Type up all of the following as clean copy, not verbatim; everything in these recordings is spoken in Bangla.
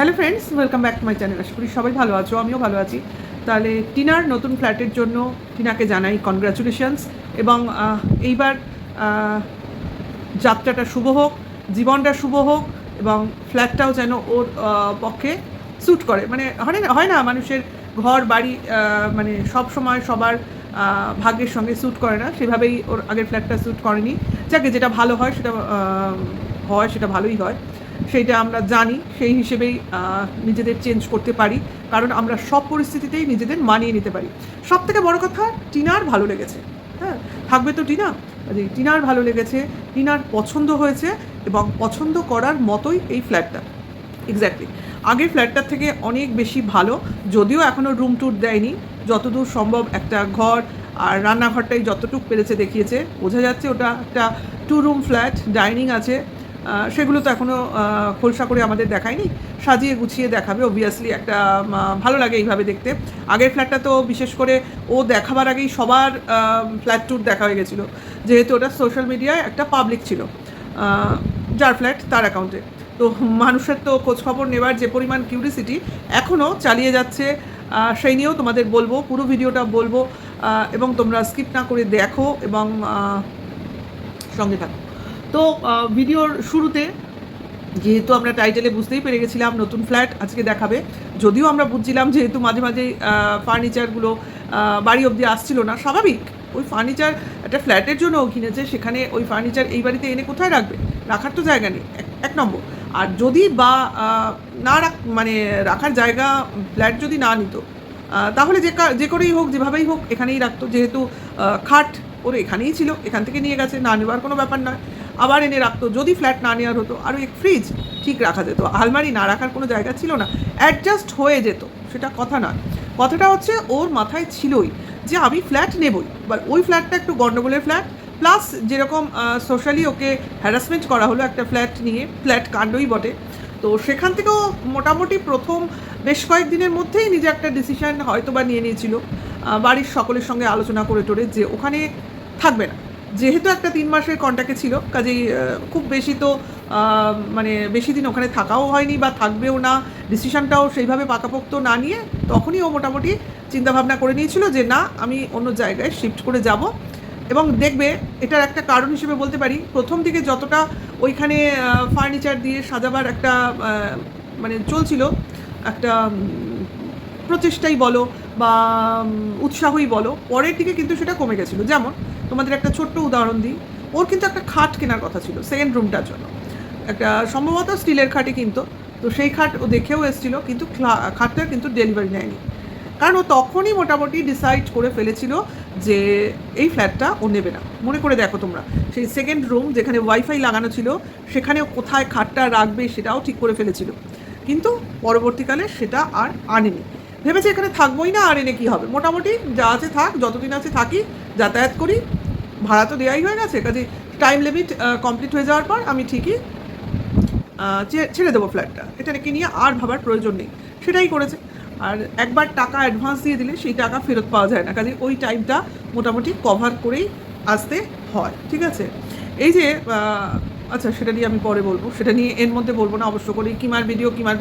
Hello friends, welcome back to my channel. আশা করি সবাই ভালো আছো, আমিও ভালো আছি। তাহলে টিনার নতুন ফ্ল্যাটের জন্য টিনাকে জানাই কনগ্রাচুলেশনস। এবং এইবার যাত্রাটা শুভ হোক, জীবনটা শুভ হোক, এবং ফ্ল্যাটটাও যেন ওর পক্ষে স্যুট করে। মানে হয় না মানুষের ঘর বাড়ি মানে সব সময় সবার ভাগ্যের সঙ্গে স্যুট করে না, সেভাবেই ওর আগের ফ্ল্যাটটা স্যুট করেনি। যাকে যেটা ভালো হয় সেটা হয়, সেটা ভালোই হয়, সেইটা আমরা জানি। সেই হিসেবেই নিজেদের চেঞ্জ করতে পারি, কারণ আমরা সব পরিস্থিতিতেই নিজেদের মানিয়ে নিতে পারি। সব থেকে বড় কথা, টিনার ভালো লেগেছে। হ্যাঁ, থাকবে তো টিনা, টিনার ভালো লেগেছে, টিনার পছন্দ হয়েছে, এবং পছন্দ করার মতোই এই ফ্ল্যাটটা এক্স্যাক্টলি আগের ফ্ল্যাটটার থেকে অনেক বেশি ভালো। যদিও এখনও রুম ট্যুর দেয়নি, যতদূর সম্ভব একটা ঘর আর রান্নাঘরটাই যতটুকু পেরেছে দেখিয়েছে। বোঝা যাচ্ছে ওটা একটা 2 রুম ফ্ল্যাট, ডাইনিং আছে, সেগুলো তো এখনও খোলসা করে আমাদের দেখায়নি। সাজিয়ে গুছিয়ে দেখাবে অবভিয়াসলি। একটা ভালো লাগে এইভাবে দেখতে। আগের ফ্ল্যাটটা তো বিশেষ করে ও দেখাবার আগেই সবার ফ্ল্যাট ট্যুর দেখা হয়ে গেছিলো, যেহেতু ওটা সোশ্যাল মিডিয়ায় একটা পাবলিক ছিল, যার ফ্ল্যাট তার অ্যাকাউন্টে। তো মানুষের তো খোঁজখবর নেওয়ার যে পরিমাণ কিউরিসিটি এখনও চালিয়ে যাচ্ছে, সেই নিয়েও তোমাদের বলবো, পুরো ভিডিওটা বলবো, এবং তোমরা স্কিপ না করে দেখো এবং সঙ্গে থাকো। তো ভিডিওর শুরুতে যেহেতু আমরা টাইটেলে বুঝতেই পেরে গেছিলাম নতুন ফ্ল্যাট আজকে দেখাবে, যদিও আমরা বুঝছিলাম যেহেতু মাঝে মাঝেই ফার্নিচারগুলো বাড়ি অবধি আসছিল না, স্বাভাবিক। ওই ফার্নিচার একটা ফ্ল্যাটের জন্য ও কিনেছে, সেখানে ওই ফার্নিচার এই বাড়িতে এনে কোথায় রাখবে? রাখার তো জায়গা নেই, এক নম্বর। আর যদি বা না মানে রাখার জায়গা ফ্ল্যাট যদি না নিত, তাহলে যে করেই হোক, যেভাবেই হোক এখানেই রাখতো। যেহেতু খাট ওর এখানেই ছিল, এখান থেকে নিয়ে গেছে, না নেওয়ার কোনো ব্যাপার নয়, আবার এনে রাখতো। যদি ফ্ল্যাট না নেওয়ার হতো, আরও এক ফ্রিজ ঠিক রাখা যেত, আলমারি না রাখার কোনো জায়গা ছিল না, অ্যাডজাস্ট হয়ে যেত, সেটা কথা নয়। কথাটা হচ্ছে ওর মাথায় ছিলই যে আমি ফ্ল্যাট নেবই। বা ওই ফ্ল্যাটটা একটু গণ্ডগোলের ফ্ল্যাট, প্লাস যেরকম সোশ্যালি ওকে হ্যারাসমেন্ট করা হলো একটা ফ্ল্যাট নিয়ে, ফ্ল্যাট কাণ্ডই বটে। তো সেখান থেকেও মোটামুটি প্রথম বেশ কয়েকদিনের মধ্যেই নিজে একটা ডিসিশান হয়তো বা নিয়ে নিয়েছিল, বাড়ির সকলের সঙ্গে আলোচনা করে টোরে, যে ওখানে থাকবে না। যেহেতু একটা 3 মাসের কন্ট্যাক্টে ছিল, কাজেই খুব বেশি তো মানে বেশি দিন ওখানে থাকাও হয়নি বা থাকবেও না। ডিসিশানটাও সেইভাবে পাকাপোক্ত না নিয়ে তখনই ও মোটামুটি চিন্তাভাবনা করে নিয়েছিল যে না, আমি অন্য জায়গায় শিফট করে যাব। এবং দেখবে, এটার একটা কারণ হিসেবে বলতে পারি, প্রথম দিকে যতটা ওইখানে ফার্নিচার দিয়ে সাজাবার একটা মানে চলছিল, একটা প্রচেষ্টাই বলো বা উৎসাহই বলো, পরের দিকে কিন্তু সেটা কমে গেছিলো। যেমন তোমাদের একটা ছোট্ট উদাহরণ দিই, ওর কিন্তু একটা খাট কেনার কথা ছিল সেকেন্ড রুমটার জন্য, একটা সম্ভবত স্টিলের খাটই কিনতো। তো সেই খাট ও দেখেও এসেছিলো, কিন্তু খাটটার কিন্তু ডেলিভারি নেয়নি, কারণ ও তখনই মোটামুটি ডিসাইড করে ফেলেছিল যে এই ফ্ল্যাটটা ও নেবে না। মনে করে দেখো তোমরা, সেই সেকেন্ড রুম যেখানে ওয়াইফাই লাগানো ছিল, সেখানে কোথায় খাটটা রাখবে সেটাও ঠিক করে ফেলেছিল, কিন্তু পরবর্তীকালে সেটা আর আনেনি। ভেবেছে এখানে থাকবোই না, আর এনে কী হবে, মোটামুটি যা আছে থাক, যতদিন আছে থাকি, যাতায়াত করি, ভাড়া তো দেওয়াই হয়ে গেছে, কাজে টাইম লিমিট কমপ্লিট হয়ে যাওয়ার পর আমি ঠিকই ছেড়ে দেবো ফ্ল্যাটটা, এটাকে নিয়ে আর ভাবার প্রয়োজন নেই। সেটাই করেছে। আর একবার টাকা অ্যাডভান্স দিয়ে দিলে সেই টাকা ফেরত পাওয়া যায় না, কাজে ওই টাইমটা মোটামুটি কভার করেই আসতে হয়, ঠিক আছে? এই যে আচ্ছা, সেটা নিয়ে আমি পরে বলবো, সেটা নিয়ে এর মধ্যে বলবো না অবশ্য করেই। কিমার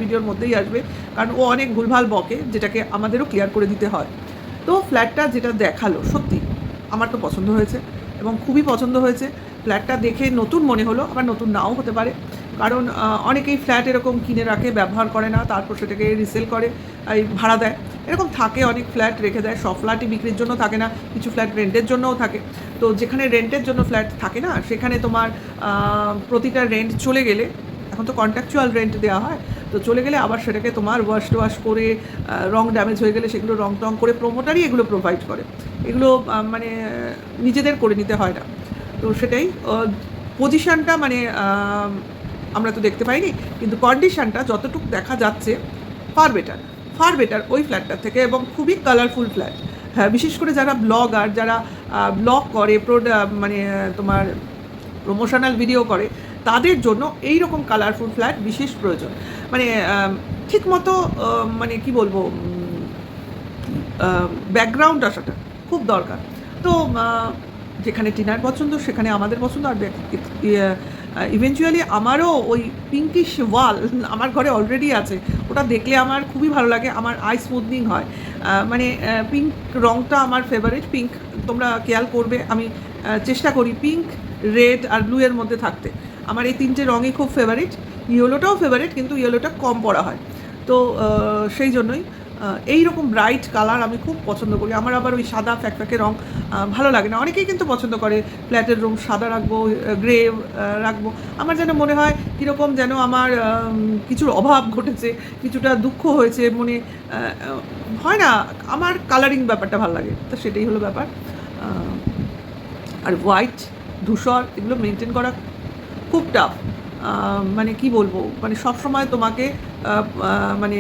ভিডিওর মধ্যেই আসবে, কারণ ও অনেক ভুলভাল বকে, যেটাকে আমাদেরও ক্লিয়ার করে দিতে হয়। তো ফ্ল্যাটটা যেটা দেখালো, সত্যি আমার তো পছন্দ হয়েছে, এবং খুবই পছন্দ হয়েছে। ফ্ল্যাটটা দেখে নতুন মনে হলো, আবার নতুন নাও হতে পারে, কারণ অনেকেই ফ্ল্যাট এরকম কিনে রাখে, ব্যবহার করে না, তারপর সেটাকে রিসেল করে, এই ভাড়া দেয়, এরকম থাকে। অনেক ফ্ল্যাট রেখে দেয়, সব ফ্ল্যাটই বিক্রির জন্য থাকে না, কিছু ফ্ল্যাট রেন্টের জন্যও থাকে। তো যেখানে রেন্টের জন্য ফ্ল্যাট থাকে না, সেখানে তোমার প্রতিটা রেন্ট চলে গেলে, এখন তো কন্ট্রাকচুয়াল রেন্ট দেওয়া হয়, তো চলে গেলে আবার সেটাকে তোমার ওয়াশ করে, রং ড্যামেজ হয়ে গেলে সেগুলো রং টং করে প্রোমোটারই এগুলো প্রোভাইড করে, এগুলো মানে নিজেদের করে নিতে হয় না। তো সেটাই পজিশানটা, মানে আমরা তো দেখতে পাইনি, কিন্তু কন্ডিশানটা যতটুকু দেখা যাচ্ছে ফার বেটার ওই ফ্ল্যাটটার থেকে, এবং খুবই কালারফুল ফ্ল্যাট। হ্যাঁ, বিশেষ করে যারা ব্লগার, যারা ব্লগ করে, মানে তোমার প্রমোশনাল ভিডিও করে, তাদের জন্য এই রকম কালারফুল ফ্ল্যাট বিশেষ প্রয়োজন। মানে ঠিক মতো মানে কি বলবো, ব্যাকগ্রাউন্ড আসাটা খুব দরকার। তো যেখানে টিনার পছন্দ সেখানে আমাদের পছন্দ, আর ইভেনচুয়ালি আমারও ওই পিঙ্কিশ ওয়াল আমার ঘরে অলরেডি আছে, ওটা দেখলে আমার খুবই ভালো লাগে, আমার আই স্মুথনিং হয়। মানে পিঙ্ক রঙটা আমার ফেভারিট। পিঙ্ক তোমরা খেয়াল করবে, আমি চেষ্টা করি পিঙ্ক, রেড আর ব্লু এর মধ্যে থাকতে। আমার এই তিনটে রঙই খুব ফেভারিট। ইয়েলোটাও ফেভারিট, কিন্তু ইয়েলোটা কম পরা হয়, তো সেই জন্যই এই রকম ব্রাইট কালার আমি খুব পছন্দ করি। আমার আবার ওই সাদা ফ্যাকফ্যাকে রঙ ভালো লাগে না। অনেকেই কিন্তু পছন্দ করে ফ্ল্যাটের রুম সাদা রাখবো, গ্রে রাখবো। আমার যেন মনে হয় কীরকম যেন আমার কিছুর অভাব ঘটেছে, কিছুটা দুঃখ হয়েছে মনে, হয় না, আমার কালারিং ব্যাপারটা ভালো লাগে, তো সেটাই হলো ব্যাপার। আর হোয়াইট, ধূসর এগুলো মেনটেন করা খুব টাফ। মানে কি বলবো, মানে সবসময় তোমাকে মানে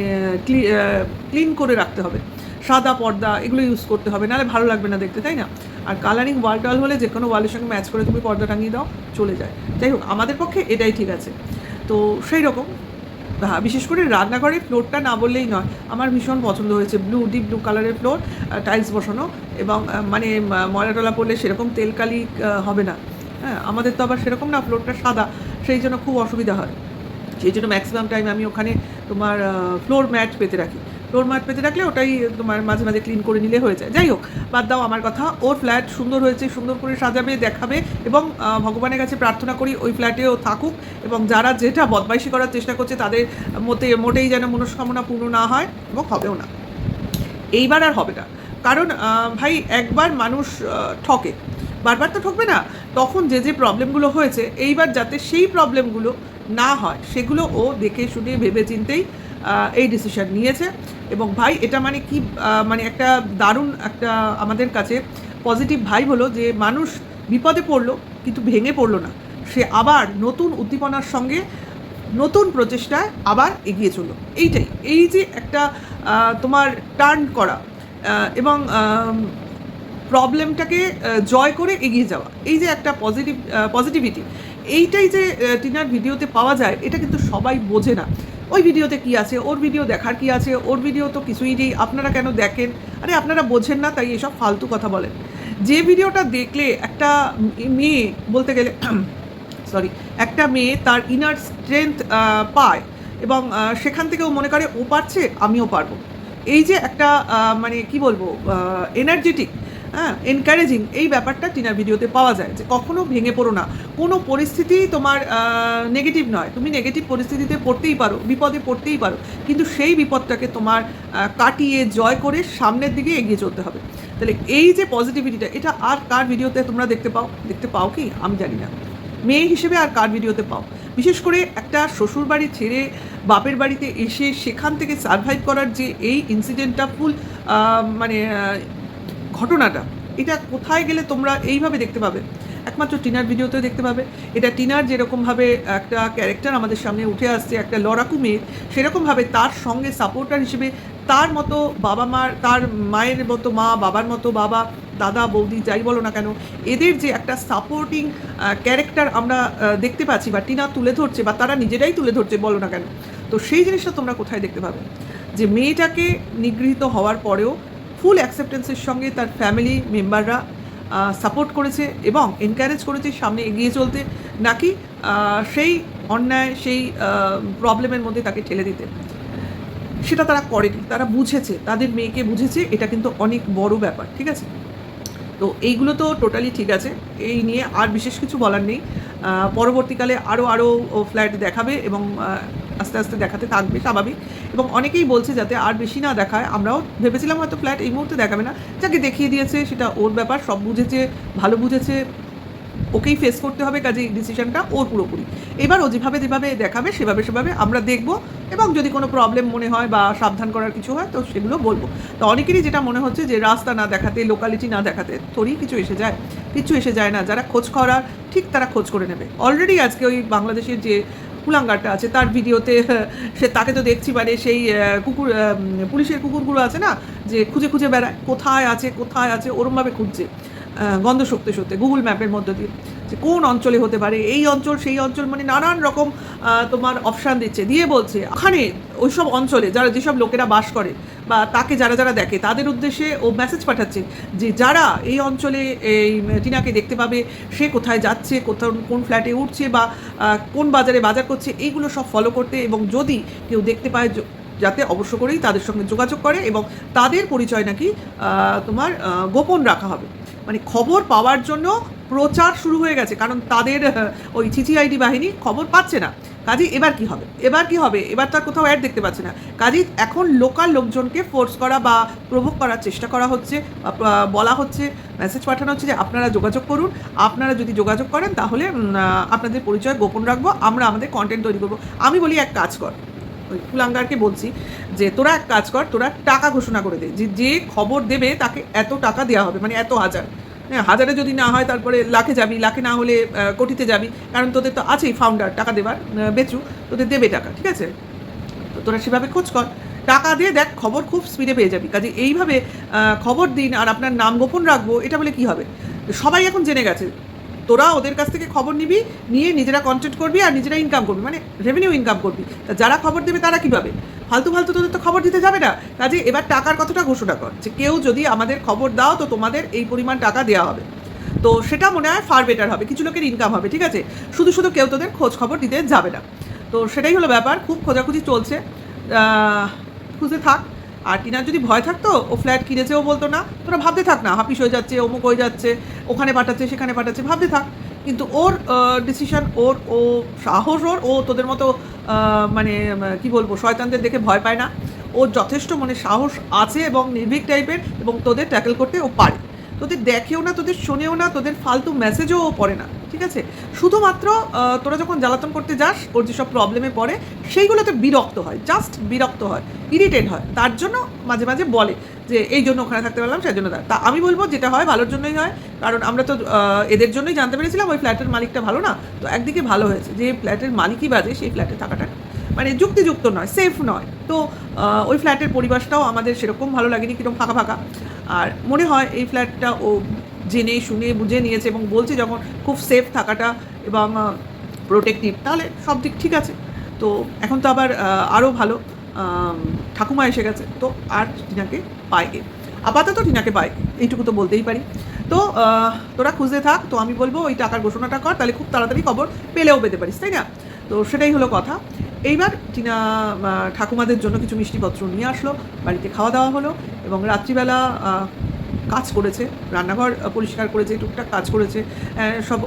ক্লিন করে রাখতে হবে। সাদা পর্দা এগুলো ইউজ করতে হবে, নাহলে ভালো লাগবে না দেখতে, তাই না? আর কালারিং ওয়াল টল হলে যে কোনো ওয়ালের সঙ্গে ম্যাচ করে তুমি পর্দা টাঙিয়ে দাও, চলে যায়। যাই হোক, আমাদের পক্ষে এটাই ঠিক আছে। তো সেই রকম বিশেষ করে রান্নাঘরের ফ্লোরটা না বললেই নয়, আমার ভীষণ পছন্দ হয়েছে। ডিপ ব্লু কালারের ফ্লোর, টাইলস বসানো, এবং মানে ময়লা টলা পড়লে সেরকম তেলকালি হবে না। হ্যাঁ, আমাদের তো আবার সেরকম না, ফ্লোরটা সাদা, সেই জন্য খুব অসুবিধা হয়। সেই জন্য ম্যাক্সিমাম টাইম আমি ওখানে তোমার ফ্লোর ম্যাট পেতে রাখি। ফ্লোর ম্যাট পেতে রাখলে ওটাই তোমার মাঝে মাঝে ক্লিন করে নিলে হয়ে যায়। যাই হোক, বাদ দাও আমার কথা। ওর ফ্ল্যাট সুন্দর হয়েছে, সুন্দর করে সাজাবে, দেখাবে, এবং ভগবানের কাছে প্রার্থনা করি ওই ফ্ল্যাটেও থাকুক, এবং যারা যেটা বদমাইশি করার চেষ্টা করছে তাদের মোটেই যেন মনস্কামনা পূর্ণ না হয়, এবং হবেও না, এইবার আর হবে না। কারণ ভাই, একবার মানুষ ঠকে, বারবার তো ঠকবে না। তখন যে প্রবলেমগুলো হয়েছে, এইবার যাতে সেই প্রবলেমগুলো না হয় সেগুলো ও দেখে শুনে ভেবে চিন্তেই এই ডিসিশন নিয়েছে। এবং ভাই, এটা মানে কি, মানে একটা দারুণ একটা আমাদের কাছে পজিটিভ ভাইব হলো যে মানুষ বিপদে পড়লো কিন্তু ভেঙে পড়লো না, সে আবার নতুন উদ্দীপনার সঙ্গে নতুন প্রচেষ্টায় আবার এগিয়ে চললো। এইটাই, এই যে একটা তোমার টার্ন করা এবং প্রবলেমটাকে জয় করে এগিয়ে যাওয়া, এই যে একটা পজিটিভিটি, এইটাই যে টিনার ভিডিওতে পাওয়া যায়, এটা কিন্তু সবাই বোঝে না। ওই ভিডিওতে কি আছে, ওর ভিডিও দেখার কি আছে, ওর ভিডিও তো কিছুই নেই, আপনারা কেন দেখেন? আরে আপনারা বোঝেন না, তাই এসব ফালতু কথা বলেন। যে ভিডিওটা দেখলে একটা মেয়ে, বলতে গেলে একটা মেয়ে তার ইনার স্ট্রেংথ পায়, এবং সেখান থেকেও মনে করে ও পারছে, আমিও পারবো, এই যে একটা মানে কি বলবো, এনার্জেটিক, হ্যাঁ, এনকারেজিং, এই ব্যাপারটা টিনার ভিডিওতে পাওয়া যায়। যে কখনো ভেঙে পড়ো না, কোনো পরিস্থিতি তোমার নেগেটিভ নয়, তুমি নেগেটিভ পরিস্থিতিতে পড়তেই পারো, বিপদে পড়তেই পারো, কিন্তু সেই বিপদটাকে তোমার কাটিয়ে জয় করে সামনের দিকে এগিয়ে চলতে হবে। তাহলে এই যে পজিটিভিটিটা, এটা আর কার ভিডিওতে তোমরা দেখতে পাও কি আমি জানি না, মেয়ে হিসেবে আর কার ভিডিওতে পাও? বিশেষ করে একটা শ্বশুর বাড়ি ছেড়ে বাপের বাড়িতে এসে সেখান থেকে সারভাইভ করার যে এই ইনসিডেন্টটা, ফুল মানে ঘটনাটা, এটা কোথায় গেলে তোমরা এইভাবে দেখতে পাবে? একমাত্র টিনার ভিডিওতে দেখতে পাবে। এটা টিনার যেরকমভাবে একটা ক্যারেক্টার আমাদের সামনে উঠে আসছে, একটা লড়াকু মেয়ে, সেরকমভাবে তার সঙ্গে সাপোর্টার হিসেবে তার মতো তার মায়ের মতো মা, বাবার মতো বাবা, দাদা বৌদি যাই বলো না কেন, এদের যে একটা সাপোর্টিং ক্যারেক্টার আমরা দেখতে পাচ্ছি, বা টিনা তুলে ধরছে, বা তারা নিজেরাই তুলে ধরছে বলো না কেন, তো সেই জিনিসটা তোমরা কোথায় দেখতে পাবে? যে মেয়েটাকে নিগৃহীত হওয়ার পরেও ফুল অ্যাকসেপ্টেন্সের সঙ্গে তার ফ্যামিলি মেম্বাররা সাপোর্ট করেছে এবং এনকারেজ করেছে সামনে এগিয়ে চলতে, নাকি সেই অন্যায়, সেই প্রবলেমের মধ্যে তাকে ঠেলে দিতে। সেটা তারা করেনি, তারা বুঝেছে, তাদের মেয়েকে বুঝেছে, এটা কিন্তু অনেক বড় ব্যাপার, ঠিক আছে? তো এইগুলো তো টোটালি ঠিক আছে, এই নিয়ে আর বিশেষ কিছু বলার নেই। পরবর্তীকালে আরও ফ্ল্যাট দেখাবে, এবং আস্তে আস্তে দেখাতে থাকবে, স্বাভাবিক। এবং অনেকেই বলছে যাতে আর বেশি না দেখায়, আমরাও ভেবেছিলাম হয়তো ফ্ল্যাট এই মুহূর্তে দেখাবে না, যাকে দেখিয়ে দিয়েছে সেটা ওর ব্যাপার, সব বুঝেছে, ভালো বুঝেছে, ওকেই ফেস করতে হবে, কাজেই ডিসিশনটা ওর পুরোপুরি। এবার ও যেভাবে দেখাবে সেভাবে আমরা দেখব, এবং যদি কোনো প্রবলেম মনে হয় বা সাবধান করার কিছু হয় তো সেগুলো বলবো। তো অনেকেরই যেটা মনে হচ্ছে যে রাস্তা না দেখাতে, লোকালিটি না দেখাতে থোড়ি কিছু এসে যায় না। যারা খোঁজ করার ঠিক তারা খোঁজ করে নেবে। অলরেডি আজকে ওই বাংলাদেশের যে কুলাঙ্গারটা আছে তার ভিডিওতে তাকে তো দেখছি, মানে সেই পুলিশের কুকুরগুলো আছে না, যে খুঁজে বেড়ায় কোথায় আছে ওরমভাবে খুঁজছে, গন্ধ সত্যি গুগল ম্যাপের মধ্য দিয়ে। যে কোন অঞ্চলে হতে পারে, এই অঞ্চল সেই অঞ্চল, মানে নানান রকম তোমার অপশান দিচ্ছে, দিয়ে বলছে ওখানে ওইসব অঞ্চলে যেসব লোকেরা বাস করে বা তাকে যারা দেখে তাদের উদ্দেশ্যে ও মেসেজ পাঠাচ্ছে যে যারা এই অঞ্চলে এই টিনাকে দেখতে পাবে, সে কোথায় যাচ্ছে, কোন ফ্ল্যাটে উঠছে বা কোন বাজারে বাজার করছে, এইগুলো সব ফলো করতে, এবং যদি কেউ দেখতে পায় যাতে অবশ্য করেই তাদের সঙ্গে যোগাযোগ করে, এবং তাদের পরিচয় নাকি তোমার গোপন রাখা হবে। মানে খবর পাওয়ার জন্য প্রচার শুরু হয়ে গেছে, কারণ তাদের ওই সিসিআইডি বাহিনী খবর পাচ্ছে না। কাজেই এবার কি হবে, এবার তার কোথাও অ্যাড দেখতে পাচ্ছে না। কাজেই এখন লোকাল লোকজনকে ফোর্স করা বা প্রভোগ করার চেষ্টা করা হচ্ছে, বলা হচ্ছে, মেসেজ পাঠানো হচ্ছে যে আপনারা যোগাযোগ করুন, আপনারা যদি যোগাযোগ করেন তাহলে আপনাদের পরিচয় গোপন রাখবো, আমরা আমাদের কন্টেন্ট তৈরি করবো। আমি বলি এক কাজ কর, ওই কুলাঙ্গারকে বলছি যে তোরা এক কাজ কর, তোরা টাকা ঘোষণা করে দে যে খবর দেবে তাকে এত টাকা দেওয়া হবে, মানে এত হাজার, হাজারে যদি না হয় তারপরে লাখে যাবি, লাখে না হলে কোটিতে যাবি, কারণ তোদের তো আছেই ফাউন্ডার টাকা দেবার, বেচু, তোদের দেবে টাকা, ঠিক আছে? তো তোরা সেভাবে খোঁজ কর, টাকা দিয়ে দেখ, খবর খুব স্পিডে পেয়ে যাবি। কাজে এইভাবে খবর দিন আর আপনার নাম গোপন রাখবো, এটা বলে কি হবে? সবাই এখন জেনে গেছে, তোরা ওদের কাছ থেকে খবর নিবি, নিয়ে নিজেরা কন্টেন্ট করবি আর নিজেরা ইনকাম করবি, মানে রেভিনিউ ইনকাম করবি। তা যারা খবর দেবে তারা কী পাবে? ফালতু তোদের তো খবর দিতে যাবে না। কাজে এবার টাকার কতটা ঘোষণা কর যে কেউ যদি আমাদের খবর দাও তো তোমাদের এই পরিমাণ টাকা দেওয়া হবে। তো সেটা মনে হয় ফার বেটার হবে, কিছু লোকের ইনকাম হবে, ঠিক আছে? শুধু কেউ তোদের খোঁজ খবর দিতে যাবে না। তো সেটাই হলো ব্যাপার, খুব খোঁজাখুঁজি চলছে, খুঁজে থাক। আর টিনার যদি ভয় থাকতো, ও ফ্ল্যাট কিনেছেও বলতো না, তোরা ভাবতে থাক না, হাফিস হয়ে যাচ্ছে, অমুক হয়ে যাচ্ছে, ওখানে পাঠাচ্ছে সেখানে পাঠাচ্ছে, ভাবতে থাক। কিন্তু ওর ডিসিশন, ও সাহস, ও তোদের মতো মানে কি বলবো, শয়তানদের দেখে ভয় পায় না। ওর যথেষ্ট মানে সাহস আছে এবং নির্ভীক টাইপের, এবং তোদের ট্যাকেল করতে ও পারে। তোদের দেখেও না, তোদের শোনেও না, তোদের ফালতু মেসেজও ও পড়ে না, ঠিক আছে? শুধুমাত্র তোরা যখন জ্বালাতন করতে যাস, ওর যেসব প্রবলেমে পড়ে সেইগুলোতে বিরক্ত হয়, জাস্ট বিরক্ত হয়, ইরিটেট হয়, তার জন্য মাঝে মাঝে বলে যে এই জন্য ওখানে থাকতে পারলাম, সেই জন্য তা আমি বলবো যেটা হয় ভালোর জন্যই হয়, কারণ আমরা তো এদের জন্যই জানতে পেরেছিলাম ওই ফ্ল্যাটের মালিকটা ভালো না। তো একদিকে ভালো হয়েছে যে ফ্ল্যাটের মালিকই বাজে, সেই ফ্ল্যাটে থাকাটা মানে যুক্তিযুক্ত নয়, সেফ নয়। তো ওই ফ্ল্যাটের পরিবেশটাও আমাদের সেরকম ভালো লাগেনি, কীরকম ফাঁকা ফাঁকা। আর মনে হয় এই ফ্ল্যাটটা ও জেনে শুনে বুঝে নিয়েছে, এবং বলছে যখন খুব সেফ থাকাটা এবং প্রোটেক্টিভ, তাহলে সব দিক ঠিক আছে। তো এখন তো আবার আরও ভালো, ঠাকুমা এসে গেছে, তো আর টিনাকে পায়গে, আপাতত টিনাকে পায়, এইটুকু তো বলতেই পারি। তো তোরা খুঁজতে থাক। তো আমি বলবো ওই টাকার ঘোষণাটা কর, তাহলে খুব তাড়াতাড়ি খবর পেলেও পেতে পারিস, তাই না? তো সেটাই হলো কথা। এইবার টিনা ঠাকুমাদের জন্য কিছু মিষ্টিপত্র নিয়ে আসলো, বাড়িতে খাওয়া দাওয়া হলো, এবং রাত্রিবেলা কাজ করেছে, রান্নাঘর পরিষ্কার করেছে, টুকটাক কাজ করেছে, সব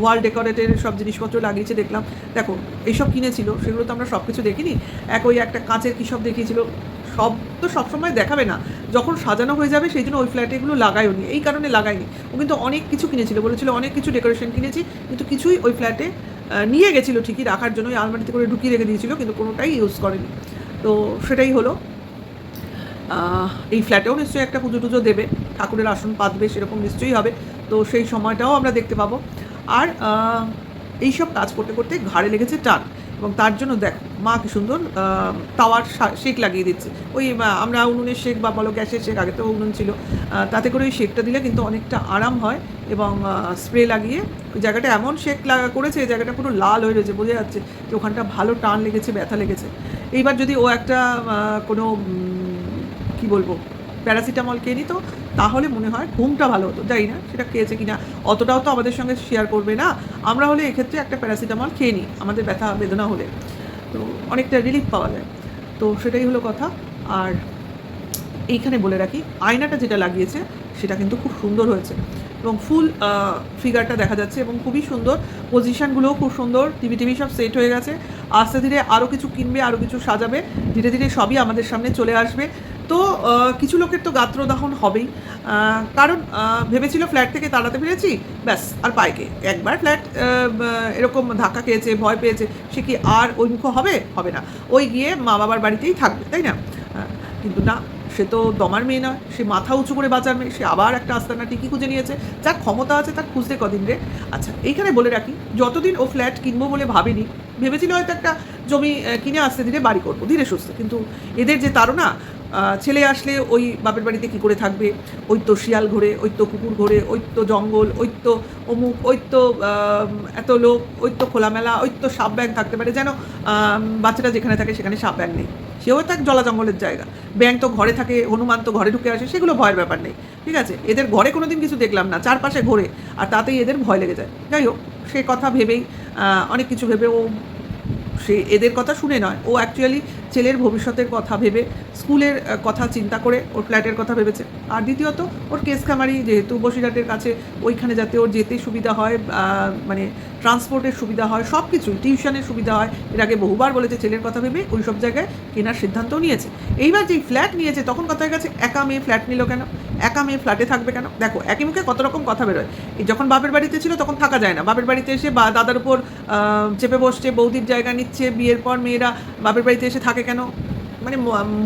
ওয়াল ডেকোরেটের সব জিনিসপত্র লাগিয়েছে দেখলাম। দেখো এইসব কিনেছিল, সেগুলো তো আমরা সব কিছু দেখিনি। ওই একটা কাঁচের কী সব দেখিয়েছিল, সব তো সবসময় দেখাবে না, যখন সাজানো হয়ে যাবে সেই জন্য ওই ফ্ল্যাটে এগুলো লাগায়ও নি, এই কারণে লাগায়নি। ও কিন্তু অনেক কিছু কিনেছিল, বলেছিল অনেক কিছু ডেকোরেশন কিনেছি, কিন্তু কিছুই ওই ফ্ল্যাটে নিয়ে গেছিলো ঠিকই রাখার জন্য, ওই আলমারিতে করে ঢুকিয়ে রেখে দিয়েছিল, কিন্তু কোনোটাই ইউজ করেনি। তো সেটাই হলো। এই ফ্ল্যাটেও নিশ্চয়ই একটা পুজো টুজো দেবে, ঠাকুরের আসন পাতবে, সেরকম নিশ্চয়ই হবে। তো সেই সময়টাও আমরা দেখতে পাবো। আর এইসব কাজ করতে করতে ঘাড়ে লেগেছে টান, এবং তার জন্য দেখ মা কি সুন্দর তাওয়ার শেক লাগিয়ে দিচ্ছে। ওই আমরা উনুনের শেক বা বলো গ্যাসের শেক, আগে তো উনুন ছিল, তাতে করে ওই শেকটা দিলে কিন্তু অনেকটা আরাম হয়, এবং স্প্রে লাগিয়ে ওই জায়গাটা এমন শেক করেছে, এই জায়গাটা পুরো লাল হয়ে রয়েছে, বোঝা যাচ্ছে যে ওখানটা ভালো টান লেগেছে, ব্যথা লেগেছে। এইবার যদি ও একটা কোনো কী বলবো প্যারাসিটামল খেয়ে নিত, তাহলে মনে হয় ঘুমটা ভালো হতো। জানি না সেটা খেয়েছে কিনা, অতটাও তো আমাদের সঙ্গে শেয়ার করবে না। আমরা হলে এক্ষেত্রে একটা প্যারাসিটামল খেয়ে নিই আমাদের ব্যথা বেদনা হলে, তো অনেকটা রিলিফ পাওয়া যায়। তো সেটাই হলো কথা। আর এইখানে বলে রাখি, আয়নাটা যেটা লাগিয়েছে সেটা কিন্তু খুব সুন্দর হয়েছে, এবং ফুল ফিগারটা দেখা যাচ্ছে, এবং খুবই সুন্দর, পজিশানগুলোও খুব সুন্দর, টিভি সব সেট হয়ে গেছে। আস্তে ধীরে আরও কিছু কিনবে, আরও কিছু সাজাবে, ধীরে ধীরে সবই আমাদের সামনে চলে আসবে। তো কিছু লোকের তো গাত্রদাহন হবেই, কারণ ভেবেছিল ফ্ল্যাট থেকে তাড়াতে পেরেছি, ব্যাস আর পায়কে একবার ফ্ল্যাট এরকম ধাক্কা খেয়েছে, ভয় পেয়েছে, সে কি আর ওই মুখ হবে না, ওই গিয়ে মা বাবার বাড়িতেই থাকবে, তাই না? কিন্তু না, সে তো দমার মেয়ে নয়, সে মাথা উঁচু করে বাঁচার মেয়ে, সে আবার একটা আস্তানা টিকি খুঁজে নিয়েছে। যার ক্ষমতা আছে তার খুঁজতে কদিন রে। আচ্ছা, এইখানে বলে রাখি, যতদিন ও ফ্ল্যাট কিনবো বলে ভাবিনি, ভেবেছিল হয়তো একটা জমি কিনে আস্তে ধীরে বাড়ি করবো ধীরে সুস্থে, কিন্তু এদের যে তাড়না, ছেলে আসলে ওই বাপের বাড়িতে কী করে থাকবে, ওই তো শিয়াল ঘোরে, ওই তো কুকুর ঘোরে, ওই তো জঙ্গল, ওই তো অমুক, ওই তো এত লোক, ওই তো খোলামেলা, ওই তো সাপ ব্যাঙ থাকতে পারে, যেন বাচ্চাটা যেখানে থাকে সেখানে সাপ ব্যাঙ নেই, সেও তো এক জলা জঙ্গলের জায়গা। ব্যাঙ তো ঘরে থাকে, হনুমান তো ঘরে ঢুকে আসে, সেগুলো ভয়ের ব্যাপার নেই, ঠিক আছে। এদের ঘরে কোনো দিন কিছু দেখলাম না, চারপাশে ঘোরে, আর তাতেই এদের ভয় লেগে যায়। যাই হোক, সে কথা ভেবেই অনেক কিছু ভেবে ও, সে এদের কথা শুনে নয়, ও অ্যাকচুয়ালি ছেলের ভবিষ্যতের কথা ভেবে, স্কুলের কথা চিন্তা করে ওর ফ্ল্যাটের কথা ভেবেছে। আর দ্বিতীয়ত ওর কেসখামারি, যেহেতু বসিরহাটের কাছে, ওইখানে যাতে ওর যেতে সুবিধা হয়, মানে ট্রান্সপোর্টের সুবিধা হয়, সব কিছুই, টিউশনের সুবিধা হয়, এর আগে বহুবার বলেছে, ছেলের কথা ভেবে ওই সব জায়গায় কেনার সিদ্ধান্তও নিয়েছে। এইবার যেই ফ্ল্যাট নিয়েছে তখন কথা হয়ে গেছে, একা মেয়ে ফ্ল্যাট নিল কেন, একা মেয়ে ফ্ল্যাটে থাকবে কেন। দেখো, একই মুখে কত রকম কথা বেরোয়। এই যখন বাপের বাড়িতে ছিল তখন থাকা যায় না, বাপের বাড়িতে এসে বা দাদার উপর চেপে বসছে, বৌদির জায়গা নিচ্ছে, বিয়ের পর মেয়েরা বাপের বাড়িতে এসে থাকে কেন, মানে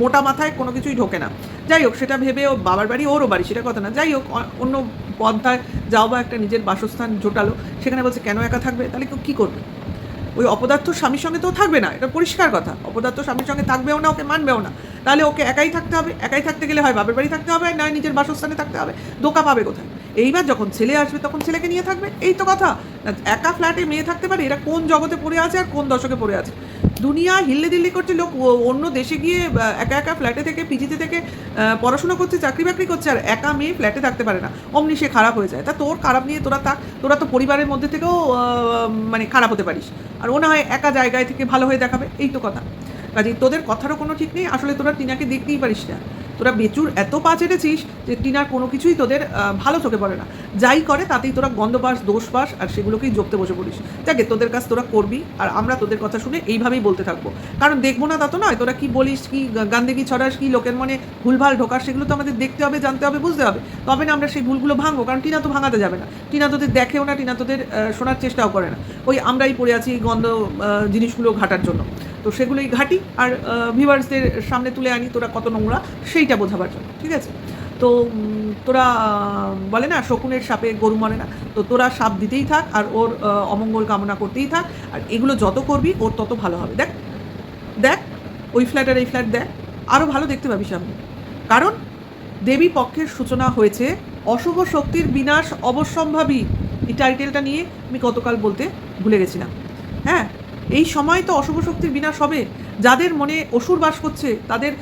মোটা মাথায় কোনো কিছুই ঢোকে না। যাই হোক, সেটা ভেবে ও বাবার বাড়ি ওরও বাড়ি, সেটা কথা না। যাই হোক, অন্য পন্থায় যাও বা একটা নিজের বাসস্থান জোটালো, সেখানে বলছে কেন একা থাকবে, তাহলে কেউ কী করবে। ওই অপদার্থ স্বামীর সঙ্গে তো থাকবে না, এটা পরিষ্কার কথা। অপদার্থ স্বামীর সঙ্গে থাকবেও না, ওকে মানবেও না, তাহলে ওকে একাই থাকতে হবে। একাই থাকতে গেলে হয় বাপের বাড়ি থাকতে হবে, না নিজের বাসস্থানে থাকতে হবে। ধোকা পাবে কোথায়। এইবার যখন ছেলে আসবে তখন ছেলেকে নিয়ে থাকবে, এই তো কথা। একা ফ্ল্যাটে মেয়ে থাকতে পারে, এরা কোন জগতে পড়ে আছে আর কোন দশকে পড়ে আছে। দুনিয়া হিল্লে দিল্লি করছে, লোক অন্য দেশে গিয়ে একা একা ফ্ল্যাটে থেকে, পিজিতে থেকে পড়াশোনা করছে, চাকরি বাকরি করছে, আর একা মেয়ে ফ্ল্যাটে থাকতে পারে না, অমনি সে খারাপ হয়ে যায়। তা তোর খারাপ নিয়ে তোরা থাক, তোরা তো পরিবারের মধ্যে থেকেও মানে খারাপ হতে পারিস, আর ও না হয় একা জায়গায় থেকে ভালো হয়ে দেখাবে, এই তো কথা। কাজেই তোদের কথারও কোনো ঠিক নেই। আসলে তোরা টিনাকে দেখতেই পারিস না, তোরা বেচুর এত পা চেটেছিস যে টিনার কোনো কিছুই তোদের ভালো চোখে পড়ে না। যাই করে তাতেই তোরা গন্ধ পাস, দোষ পাস, আর সেগুলোকেই জপতে বসে পড়িস। যাকে তোদের কাজ তোরা করবি, আর আমরা তোদের কথা শুনে এইভাবেই বলতে থাকবো, কারণ দেখবো না তা তো নয়। তোরা কি বলিস, কি গান্দেগি ছড়াস, কি লোকের মনে ভুলভাল ঢোকাস, সেগুলো তো আমাদের দেখতে হবে, জানতে হবে, বুঝতে হবে, তবে না আমরা সেই ভুলগুলো ভাঙবো। কারণ টিনা তো ভাঙাতে যাবে না, টিনা তোদের দেখেও না, টিনা তোদের শোনার চেষ্টাও করে না। ওই আমরাই পড়ে আছি এই গন্ধ জিনিসগুলো ঘাটার জন্য, তো সেগুলোই ঘাটি আর ভিউয়ার্সদের সামনে তুলে আনি তোরা কত নোংরা, সেইটা বোঝাবার জন্য, ঠিক আছে। তো তোরা বলে না শকুনের সাপে গরু মরে না, তো তোরা সাপ দিতেই থাক আর ওর অমঙ্গল কামনা করতেই থাক, আর এগুলো যত করবি ওর তত ভালো হবে। দেখ দেখ, ওই ফ্ল্যাট আর এই ফ্ল্যাট দেখ, আরও ভালো দেখতে পাবি সামনে। কারণ দেবী পক্ষের সূচনা হয়েছে, অশুভ শক্তির বিনাশ অবশ্যম্ভাবী, এই টাইটেলটা নিয়ে আমি গতকাল বলতে ভুলে গেছিলাম। হ্যাঁ, এই সময় তো অশুভ শক্তির বিনাশ হবে, যাদের মনে অসুর বাস করছে তাদের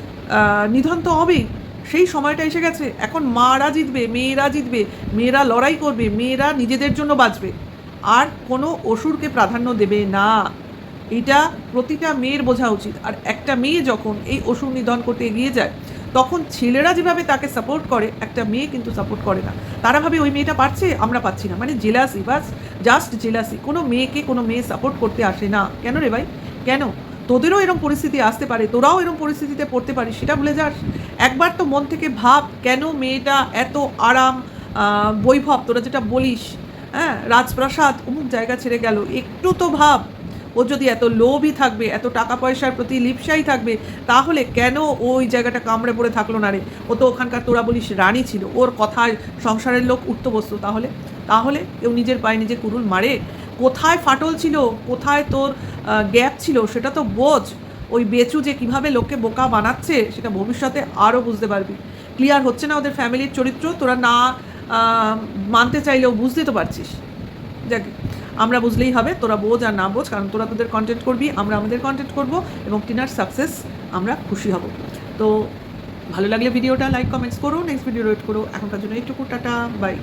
নিধন তো হবেই। সেই সময়টা এসে গেছে, এখন মারা জিতবে, মেয়েরা জিতবে, মেয়েরা লড়াই করবে, মেয়েরা নিজেদের জন্য বাঁচবে, আর কোনো অসুরকে প্রাধান্য দেবে না। এটা প্রতিটা মেয়ের বোঝা উচিত। আর একটা মেয়ে যখন এই অসুর নিধন করতে এগিয়ে যায়, তখন ছেলেরা যেভাবে তাকে সাপোর্ট করে, একটা মেয়ে কিন্তু সাপোর্ট করে না। তারা ভাবে ওই মেয়েটা পারছে, আমরা পাচ্ছি না, মানে জেলাসি, বাস জাস্ট জেলাসি। কোনো মেয়েকে কোনো মেয়ে সাপোর্ট করতে আসে না। কেন রে ভাই, কেন? তোদেরও এরকম পরিস্থিতি আসতে পারে, তোরাও এরকম পরিস্থিতিতে পড়তে পারিস, সেটা ভুলে যাস। একবার তো মন থেকে ভাব, কেন মেয়েটা এত আরাম, বৈভব, তোরা যেটা বলিস, হ্যাঁ, রাজপ্রাসাদ, অমুক জায়গা ছেড়ে গেল, একটু তো ভাব। ও যদি এত লোভই থাকবে, এত টাকা পয়সার প্রতি লিপ্সাই থাকবে, তাহলে কেন ওই জায়গাটা কামড়ে পড়ে থাকলো না রে? ও তো ওখানকার তোরা বলিস রানী ছিল, ওর কথায় সংসারের লোক উঠতে বসতো। তাহলে কেউ নিজের পায়ে নিজে কুড়ুল মারে? কোথায় ফাটল ছিল, কোথায় তোর গ্যাপ ছিল, সেটা তো বোঝ। ওই বেচু যে কীভাবে লোককে বোকা বানাচ্ছে, সেটা ভবিষ্যতে আরও বুঝতে পারবি। ক্লিয়ার হচ্ছে না ওদের ফ্যামিলির চরিত্র, তোরা না মানতে চাইলেও বুঝতে তো পারছিস। যাকে আমরা বুঝলেই হবে, তোরা বোঝ আর না বোঝ, কারণ তোরা তোদের কন্টেন্ট করবি, আমরা আমাদের কন্টেন্ট করব, এবং টিনার সাকসেস আমরা খুশি হব। তো ভালো লাগলে ভিডিওটা লাইক কমেন্টস করো, নেক্সট ভিডিও ওয়েট করো। এখনকার জন্য এইটুকু, টাটা, বাই।